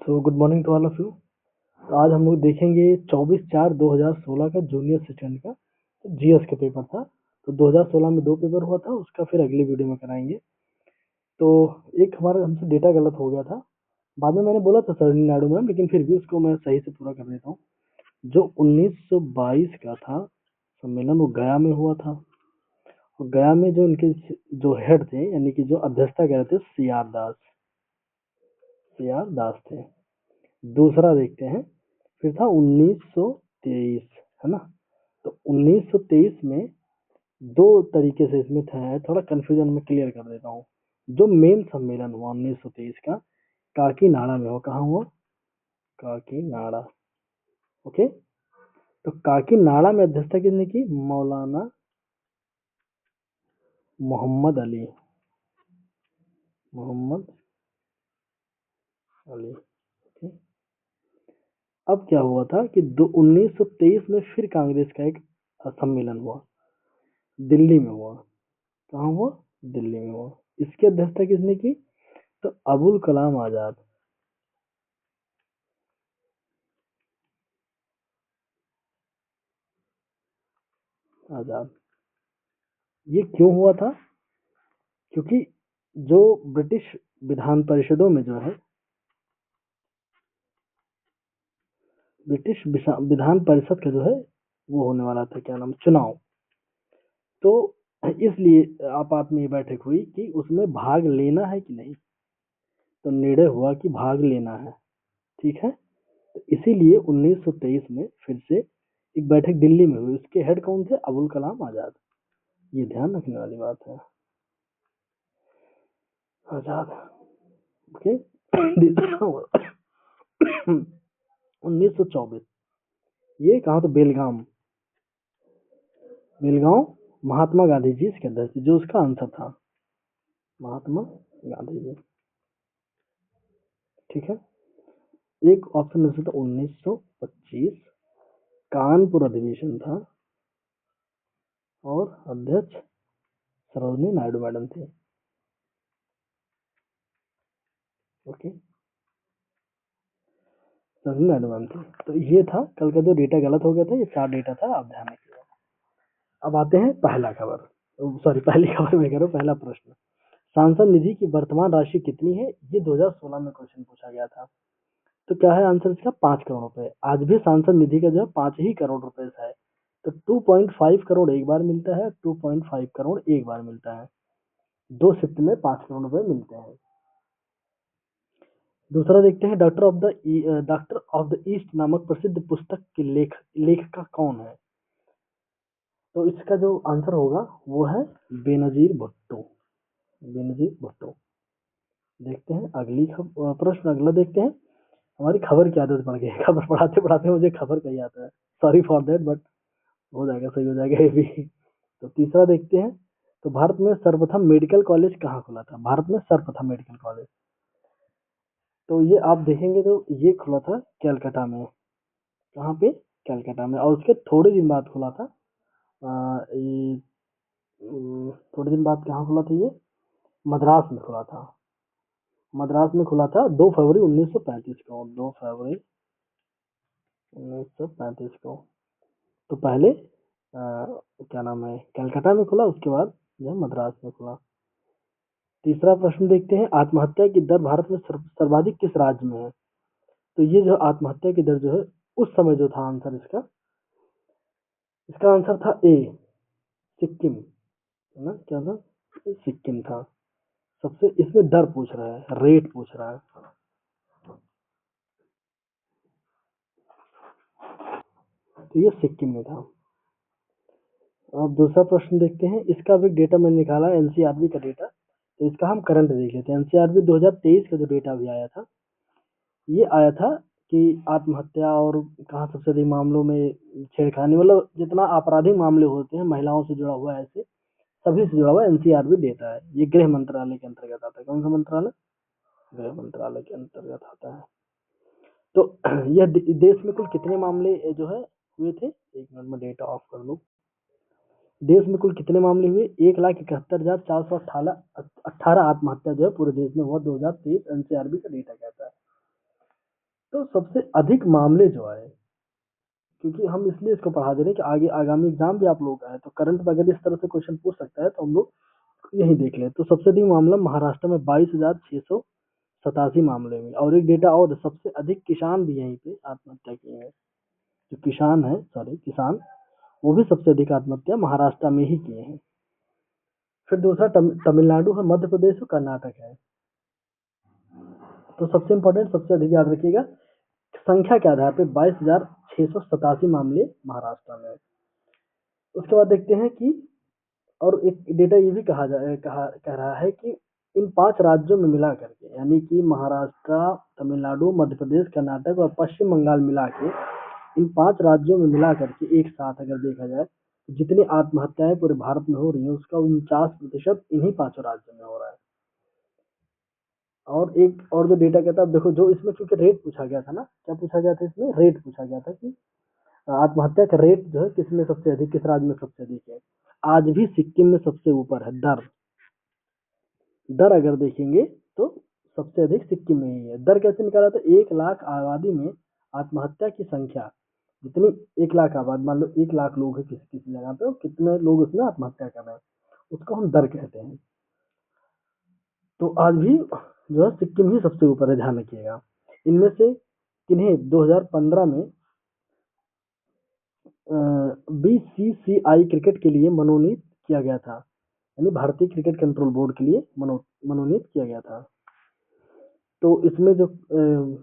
So good morning to all of you. तो आज हम लोग देखेंगे 24/4/2016 का जूनियर सेकेंड का जीएस का पेपर था। तो 2016 में 2 पेपर हुआ था, उसका फिर अगली वीडियो में कराएंगे। तो एक हमारा हमसे डेटा गलत हो गया था, बाद में मैंने बोला था सरोजिनी नायडू मैम, लेकिन फिर भी उसको मैं सही से पूरा कर देता हूँ। जो 1922 का था सम्मेलन, वो गया में हुआ था। और गया में जो इनके जो हेड थे, यानी कि जो अध्यक्षता कर रहे थे, सी आर दास थे। दूसरा देखते हैं, फिर था 1923, है ना। तो 1923 में दो तरीके से इसमें था, थोड़ा कंफ्यूजन में क्लियर कर देता हूँ। जो मेन सम्मेलन हुआ 1923 का, काकीनाडा में हुआ। कहाँ हुआ? काकीनाडा। ओके। तो काकीनाडा में अध्यक्षता किसने की? मौलाना मोहम्मद अली। मोहम्मद अली। ओके। अब क्या हुआ था कि 1923 में फिर कांग्रेस का एक सम्मेलन हुआ, दिल्ली में हुआ। कहाँ हुआ? दिल्ली में हुआ। इसकी अध्यक्षता किसने की? तो अबुल कलाम आजाद। आजाद। ये क्यों हुआ था? क्योंकि जो ब्रिटिश विधान परिषदों में जो है, ब्रिटिश विधान परिषद का जो है वो होने वाला था, क्या नाम, चुनाव। तो इसलिए आपात में ये बैठक हुई कि उसमें भाग लेना है कि नहीं। तो निर्णय हुआ कि भाग लेना है। ठीक है। तो इसीलिए 1923 में फिर से एक बैठक दिल्ली में हुई। उसके हेड कौन थे? अबुल कलाम आजाद। ये ध्यान रखने वाली बात है। आजाद। ओके। 1924, ये कहा? तो बेलगाम। बेलगांव महात्मा गांधी जी इसके अध्यक्ष, जो उसका आंसर था महात्मा गांधी जी। ठीक है। एक ऑप्शन में से तो 1925 कानपुर अधिवेशन था, और अध्यक्ष सरोजिनी नायडू मैडम थे। ओके। सरोजिनी नायडू मैम थे। तो ये था कल का जो डेटा गलत हो गया था, ये 4 डेटा था, आप ध्यान रखिएगा। अब आते हैं पहला खबर, सॉरी पहली खबर में कह रहा हूं, पहला प्रश्न। सांसद निधि की वर्तमान राशि कितनी है? ये 2016 में क्वेश्चन पूछा गया था। तो क्या है आंसर इसका? 5 करोड़ रुपए। आज भी सांसद निधि का जो है 5 ही करोड़ रुपए है। तो 2.5 करोड़ एक बार मिलता है, 2.5 करोड़ एक बार मिलता है। 2 शिफ्ट में 5 करोड़ रुपए मिलते हैं। दूसरा देखते हैं, डॉक्टर ऑफ द ईस्ट नामक प्रसिद्ध पुस्तक के लेखक कौन है? तो इसका जो आंसर होगा वो है बेनजीर भुट्टो। बेनजीर भुट्टो। देखते हैं अगली प्रश्न अगला देखते हैं। हमारी खबर की आदत पड़ गई है, खबर पढ़ाते पढ़ाते मुझे खबर का ही आता है। सॉरी फॉर दैट, बट हो जाएगा, सही हो जाएगा ये भी। तो तीसरा देखते हैं। तो भारत में सर्वप्रथम मेडिकल कॉलेज कहाँ खुला था? भारत में सर्वप्रथम मेडिकल कॉलेज, तो ये आप देखेंगे तो ये खुला था कैलकाटा में। कहाँ पे? कैलकाटा में। और उसके थोड़े दिन बाद खुला था, ये थोड़े दिन बाद कहाँ खुला था ये? मद्रास में खुला था। मद्रास में खुला था 2 फरवरी 1935 को। 2 फरवरी 1935 को। तो पहले क्या नाम है, कलकत्ता में खुला, उसके बाद जो है मद्रास में खुला। तीसरा प्रश्न देखते हैं, आत्महत्या की दर भारत में सर्वाधिक किस राज्य में है? तो ये जो आत्महत्या की दर जो है, उस समय जो था आंसर इसका, इसका आंसर था ए, सिक्किम। है ना, क्या था? सिक्किम था। सबसे इसमें दर पूछ रहा है, रेट पूछ रहा है। तो ये सिक्किम में था। अब दूसरा प्रश्न देखते हैं, इसका भी डेटा मैंने निकाला है, एनसीआरबी का डेटा। तो इसका हम करंट देख लेते हैं। एनसीआरबी 2023 का जो डेटा अभी आया था, ये आया था कि आत्महत्या और कहाँ सबसे अधिक मामलों में छेड़खानी, मतलब जितना आपराधिक मामले होते हैं महिलाओं से जुड़ा हुआ है, ऐसे सभी से जुड़ा हुआ एनसीआरबी डेटा है। ये गृह मंत्रालय के अंतर्गत आता है। कौन सा मंत्रालय? गृह मंत्रालय के अंतर्गत आता है। तो यह देश में कुल कितने मामले जो है हुए थे? एक मिनट में डेटा ऑफ कर लूँ। देश में कुल कितने मामले हुए? 1,71,418 आत्महत्या जो है पूरे देश में हुआ 2023, एनसीआरबी का डेटा कहता है। तो सबसे अधिक मामले जो आए, क्योंकि हम इसलिए इसको पढ़ा दे रहे हैं कि आगे आगामी एग्जाम भी आप लोग का है, तो करंट में अगर इस तरह से क्वेश्चन पूछ सकता है तो हम लोग यही देख लें। तो सबसे अधिक मामला महाराष्ट्र में 22,687 मामले में, और एक डेटा और सबसे अधिक किसान भी यहीं पे आत्महत्या किए हैं। जो किसान है, सॉरी किसान, वो भी सबसे अधिक आत्महत्या महाराष्ट्र में ही किए हैं। फिर दूसरा तमिलनाडु है, मध्य प्रदेश और कर्नाटक है। तो सबसे इम्पोर्टेंट, सबसे अधिक याद रखिएगा संख्या के आधार पे 22,687 मामले महाराष्ट्र में। उसके बाद देखते हैं कि, और एक डेटा ये भी कह रहा है कि इन 5 राज्यों में मिला करके, यानी कि महाराष्ट्र, तमिलनाडु, मध्य प्रदेश, कर्नाटक और पश्चिम बंगाल मिला के, इन 5 राज्यों में मिला करके एक साथ अगर देखा जाए तो जितनी आत्महत्याएं पूरे भारत में हो रही है उसका 49% इन्हीं 5 राज्यों में हो रहा है। और एक और जो डेटा कहता है, देखो जो इसमें क्योंकि रेट पूछा गया था ना, क्या पूछा गया था इसमें, रेट पूछा गया था कि आत्महत्या का रेट जो है किस में सबसे अधिक, किस राज्य में सबसे अधिक है। आज भी सिक्किम में सबसे ऊपर है। दर अगर देखेंगे तो सबसे अधिक सिक्किम में ही है। दर कैसे निकाला था, 1 लाख आबादी में आत्महत्या की संख्या जितनी, 1 लाख आबादी, मान लो 1 लाख लोग है किसी किसी जगह पे, कितने लोग उसमें आत्महत्या कर रहे हैं, उसको हम दर कहते हैं। तो आज भी जो है सिक्किम ही सबसे ऊपर है, ध्यान रखिएगा। इनमें से किन्हें 2015 में बीसीसीआई क्रिकेट के लिए मनोनीत किया गया था, यानी भारतीय क्रिकेट कंट्रोल बोर्ड के लिए मनोनीत किया गया था। तो इसमें जो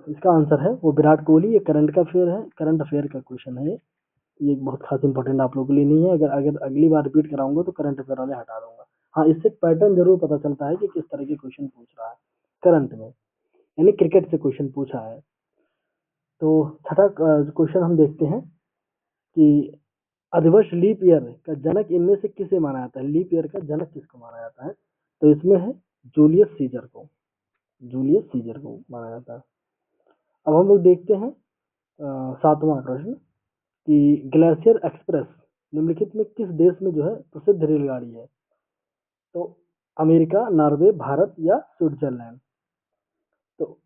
इसका आंसर है वो विराट कोहली। ये करंट अफेयर है, करंट अफेयर का क्वेश्चन है ये एक बहुत खास इंपॉर्टेंट आप लोगों के लिए नहीं है। अगर अगर अगली बार रिपीट कराऊंगा तो करंट अफेयर वाले हटा दूंगा। हाँ, इससे पैटर्न जरूर पता चलता है कि किस तरह के क्वेश्चन पूछ रहा है करंट में, यानी क्रिकेट से क्वेश्चन पूछा है। तो छठा क्वेश्चन हम देखते हैं कि अधिवर्ष लीप ईयर का जनक इनमें से किसे माना जाता है, लीप ईयर का जनक किसको माना जाता है। तो इसमें है जूलियस सीजर को, जूलियस सीजर को माना जाता है। अब हम लोग देखते हैं 7वां प्रश्न कि ग्लेशियर एक्सप्रेस निम्नलिखित में किस देश में जो है प्रसिद्ध रेलगाड़ी है। तो अमेरिका, नॉर्वे, भारत या स्विट्जरलैंड। तो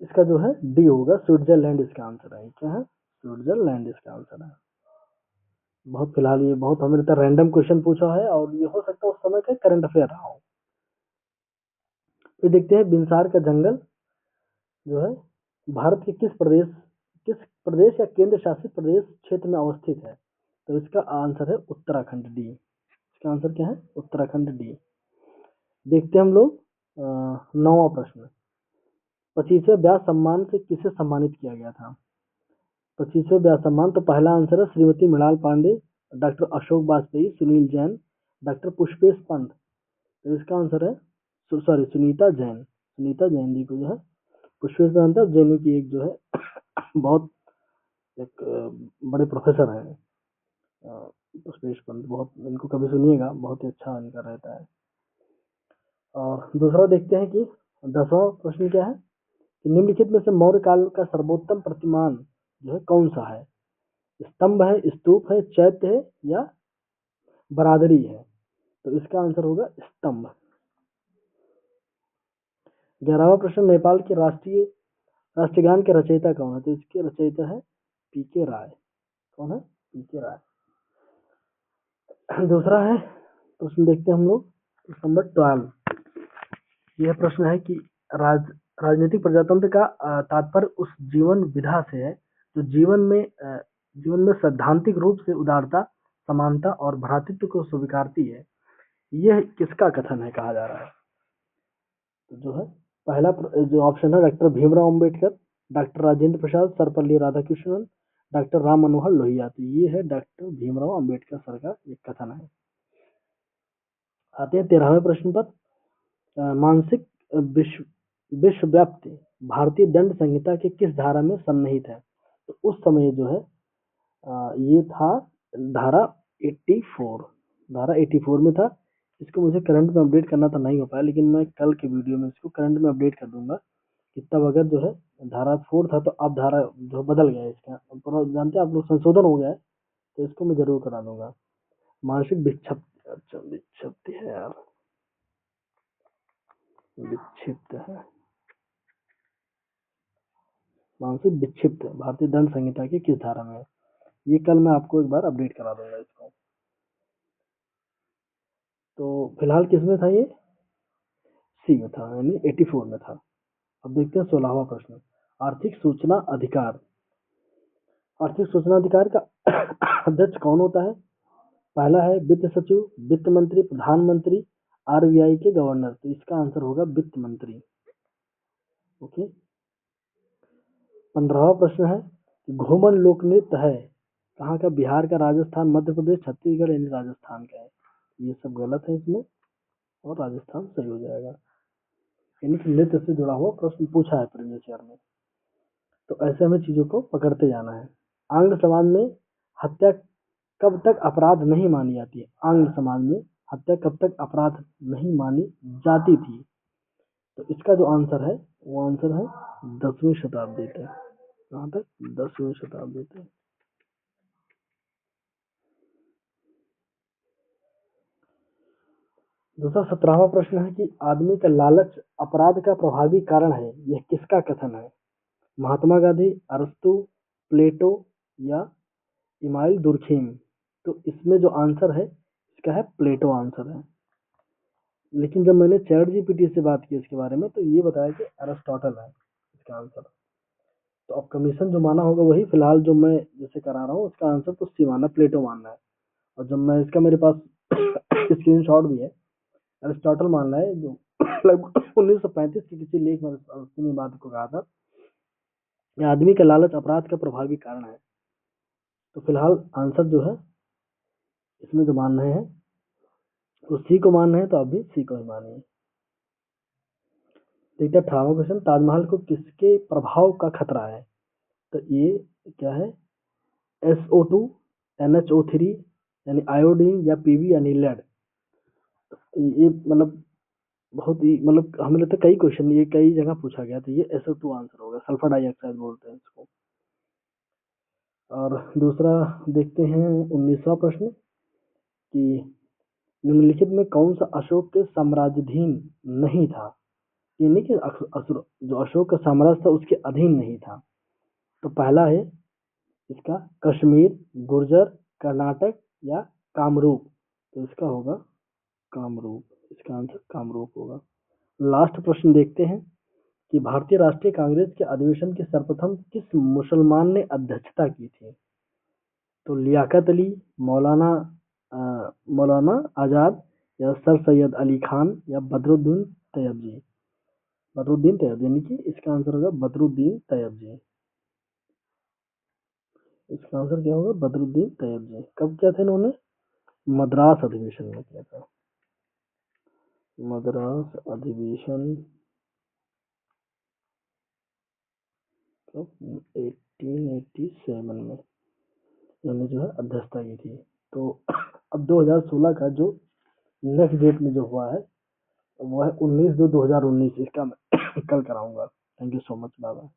इसका जो है डी होगा, स्विट्जरलैंड इसका आंसर है। क्या है, स्विट्जरलैंड इसका आंसर है। बहुत फिलहाल ये बहुत हमें लगता है रैंडम क्वेश्चन पूछा है, और ये हो सकता है उस समय का करंट अफेयर रहा हो। फिर देखते हैं बिनसार का जंगल जो है भारत के किस प्रदेश या केंद्र शासित प्रदेश क्षेत्र में अवस्थित है। तो इसका आंसर है उत्तराखंड, डी। इसका आंसर क्या है, उत्तराखंड, डी। देखते हैं हम लोग 9वां प्रश्न, 25वें व्यास सम्मान से किसे सम्मानित किया गया था। 25वें व्यास सम्मान, तो पहला आंसर है श्रीमती मृणाल पांडे, डॉक्टर अशोक वाजपेयी, सुनील जैन, डॉक्टर पुष्पेश पंत। तो इसका आंसर है सॉरी सुनीता जैन, सुनीता जैन जी को जो है पुष्पेश पंत जैन की एक जो है बहुत एक बड़े प्रोफेसर हैं पुष्पेश पंत, बहुत इनको कभी सुनिएगा, बहुत ही अच्छा इनका रहता है। और दूसरा देखते हैं कि 10वां प्रश्न क्या है कि निम्नलिखित में से मौर्य काल का सर्वोत्तम प्रतिमान जो है कौन सा है। स्तंभ है, स्तूप है, चैत्य है या बरादरी है। तो इसका आंसर होगा स्तंभ। 11वां प्रश्न, नेपाल के राष्ट्रगान के रचयिता कौन है। तो इसके रचयिता है पीके राय। कौन है, पीके राय। दूसरा है प्रश्न, देखते हैं हम लोग प्रश्न नंबर 12। यह प्रश्न है कि राजनीतिक प्रजातंत्र का तात्पर्य उस जीवन विधा से है जो जीवन में सैद्धांतिक रूप से उदारता, समानता और भ्रातृत्व को स्वीकारती है। यह किसका कथन है कहा जा रहा है। तो जो है पहला जो ऑप्शन है doctor Bhimrao Ambedkar, doctor Rajendra Prasad, Sarvepalli Radhakrishnan, doctor Ram Manohar Lohia. तो ये है डॉक्टर भीमराव अंबेडकर सर का एक कथन है। आते हैं 13वें प्रश्न पर, मानसिक विश्वव्याप्ति भारतीय दंड संहिता के किस धारा में सन्निहित है। तो उस समय जो है ये था धारा 84, धारा 84 में था। इसको मुझे करंट में अपडेट करना तो नहीं हो पाया, लेकिन मैं कल के वीडियो में इसको करंट में अपडेट कर दूंगा कि तब अगर जो है धारा 4 था तो अब धारा जो बदल गया है इसका, जानते हैं आप लोग, संशोधन हो गया है, तो इसको मैं जरूर करा दूंगा। मानसिक विक्षिप्त है यार, विक्षिप्त है, मानसिक विक्षिप्त भारतीय दंड संहिता की किस धारा में है? ये कल मैं आपको एक बार अपडेट करा दूंगा इसको। तो फिलहाल किस में था ये? सी में था, यानी 84 में था। अब देखते हैं 16वां प्रश्न। आर्थिक सूचना अधिकार। आर्थिक सूचना अधिकार का अध्यक्ष कौन होता है? पहला है वित्त सचिव, वित्त मंत्री, प्रधानमंत्री, आरबीआई के गवर्नर। तो इसका आंसर होगा वित्त मंत्री। ओके। 15वां प्रश्न है कि घूमन लोक नृत्य है कहाँ का? बिहार का, राजस्थान, मध्य प्रदेश, छत्तीसगढ़, यानी राजस्थान का है। ये सब गलत है इसमें, और राजस्थान सही हो जाएगा। यानी कि नृत्य से जुड़ा हुआ प्रश्न पूछा है प्रीवियस ईयर में। तो ऐसे हमें चीजों को पकड़ते जाना है। आंग्ल समाज में हत्या कब तक अपराध नहीं मानी जाती है? आंग्ल समाज में हत्या कब तक अपराध नहीं मानी जाती थी? तो इसका जो आंसर है वो आंसर है 10वीं शताब्दी तक। कहाँ तक? 10वीं शताब्दी तक। दूसरा 17वां प्रश्न है कि आदमी का लालच अपराध का प्रभावी कारण है, यह किसका कथन है? महात्मा गांधी, अरस्तु, प्लेटो या इमाइल दुर्खीम। तो इसमें जो आंसर है इसका है प्लेटो आंसर है। लेकिन जब मैंने चैट जीपीटी से बात की इसके बारे में तो ये बताया कि अरिस्टोटल है इसका आंसर। तो अब कमीशन जो माना होगा वही, फिलहाल जो मैं जैसे करा रहा हूँ उसका आंसर तो सी माना, प्लेटो मानना है। और जब मैं इसका मेरे पास स्क्रीनशॉट भी है, अरिस्टोटल मानना है, जो लगभग 1935 के किसी लेख में उसने बात को कहा था, आदमी का लालच अपराध का प्रभावी कारण है। तो फिलहाल आंसर जो है इसमें जो मान रहे हैं तो सी को मान रहे हैं, तो आप भी सी को ही मानिए। देखते हैं 18वां क्वेश्चन। ताजमहल को किसके प्रभाव का खतरा है? तो ये क्या है? SO2, NHO3, यानी आयोडीन, या PV यानी लेड। ये मतलब बहुत ही मतलब हमें लगता है कई क्वेश्चन ये कई जगह पूछा गया, तो ये SO2 आंसर होगा। सल्फर डाइऑक्साइड बोलते हैं इसको। और दूसरा देखते हैं 19वां प्रश्न कि निम्नलिखित में कौन सा अशोक के साम्राज्याधीन नहीं था? यानी कि जो अशोक का साम्राज्य था उसके अधीन नहीं था। तो पहला है इसका कश्मीर, गुर्जर, कर्नाटक या कामरूप। तो इसका होगा कामरूप। इसका आंसर कामरूप होगा। लास्ट प्रश्न देखते हैं कि भारतीय राष्ट्रीय कांग्रेस के अधिवेशन की सर्वप्रथम किस मुसलमान ने अध्यक्षता की थी? तो लियाकत अली, मौलाना मौलाना आजाद, या सर सैयद अली खान, या बदरुद्दीन तैयबजी। बदरुद्दीन तैयब, यानी कि इसका आंसर होगा बदरुद्दीन तैयबजी। इसका आंसर क्या होगा? बदरुद्दीन तैयबजी। कब किया था इन्होंने? मद्रास अधिवेशन में किया था। मद्रास अधिवेशन 1887 में इन्होंने जो है अध्यक्षता की थी। तो अब 2016 का जो नेक्स्ट डेट में जो हुआ है वो है 19/2/2019। इसका मैं कल कराऊंगा। Thank you so much, bye bye.